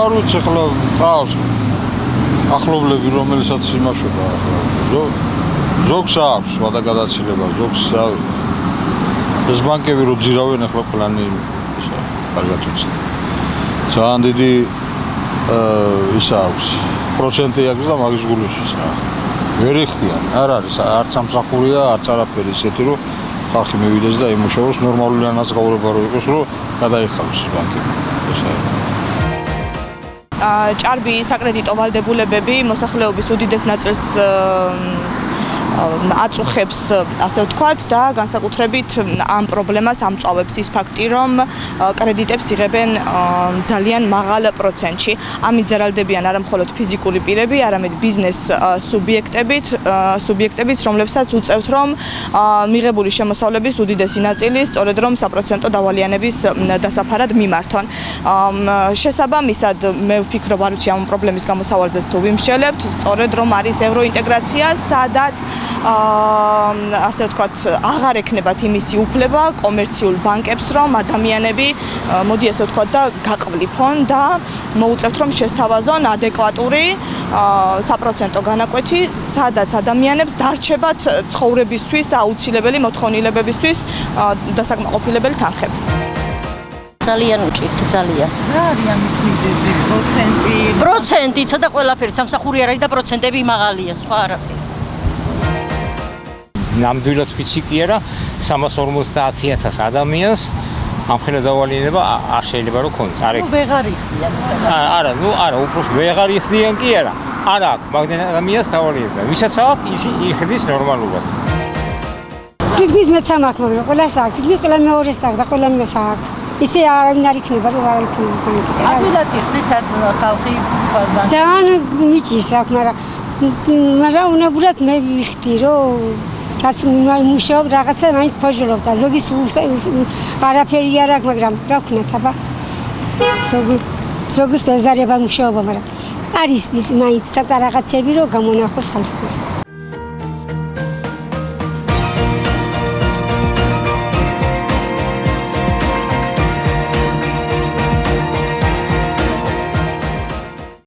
არ ვიცი ახლა ყავს ახლობლები რომელსაც იმაშობა ზოგს აქვს სხვა გადაცილება ზოგს ეს ბანკები რო ძირავენ ახლა ყველანი კარგად ვიცი ძალიან დიდი ისა აქვს პროცენტი აქვს და მაგის გულისთვის რა ვერ იხდიან არ არის არც სამსახურია არც არაფერი ისეთი რომ ხალხი მივიდეს და იმუშაოს ნორმალური ანაზღაურება რო იყოს რომ გადაიხადოს ბანკები ეს არის ჭარბი საკრედიტო ვალდებულებები მოსახლეობის უდიდეს ნაწილს აწუხებს ასე ვთქვათ და განსაკუთრებით ამ პრობლემას ამწვავებს ის ფაქტი რომ კრედიტებს იღებენ ძალიან მაღალ პროცენტში ამით ზარალდებიან არა მხოლოდ ფიზიკური პირები არამედ ბიზნეს სუბიექტებიც რომლებსაც უწევთ რომ მიღებული შემოსავლების უდიდესი ნაწილი სწორედ რომ საპროცენტო დავალიანების დასაფარად მიმართონ შესაბამისად მე ვფიქრობ არ ვიცი ამ პრობლემის გამოსავალზეც თუ ვიმსჯელებთ სწორედ რომ არის ევროინტეგრაცია სადაც ასე ვთქვათ აღარ ექნებათ იმისი უფლება კომერციულ ბანკებს რომ ადამიანები მოდი ასე ვთქვათ და გაყვლიფონ და მოუწევთ რომ შესთავაზონ ადეკვატური საპროცენტო განაკვეთი სადაც ადამიანებს დარჩებათ ცხოვრებისთვის და აუცილებელი მოთხოვნილებებისთვის დასაკმაყოფილებელი თანხები ძალიან უჭირთ ძალიან რა არის ამის მიზეზი პროცენტი ცოტა ყველაფერი სამსახური არ არის და პროცენტები მაღალია სხვა არაფერი ნამდვილად ვიცი კი არა 350,000 ადამიანს ამ ხელა დავალიანება არ შეიძლება რომ ქონდეს არ ვეღარ იხდიან არა არა უბრალოდ ვეღარ იხდიან კი არა არ აქვს მაგდენ ადამიანს დავალიანება ვისაც აქვს ის იხდის ნორმალურად თითქმის მეც ამაქვს მაგრამ ყველას აქვს თითქმის ყველა მეორეს აქვს და ყველა მეც აქვს ისე არავინ არ იქნება რომ არ იქნება ადვილად იხდის ხალხი ძალიან მიჭირს აქ მაგრამ უნებურად მე ვიხდი რომ რაც მუშაობ რაღაცა მაინც ფოჟლობ და ზოგის არაფერი არ აქვს მაგრამ რა ვქნათ აბა ზოგის ეზარება მუშაობა მაგრამ არის ის მაინც ცოტა რაღაცები რომ გამონახოს ხალხი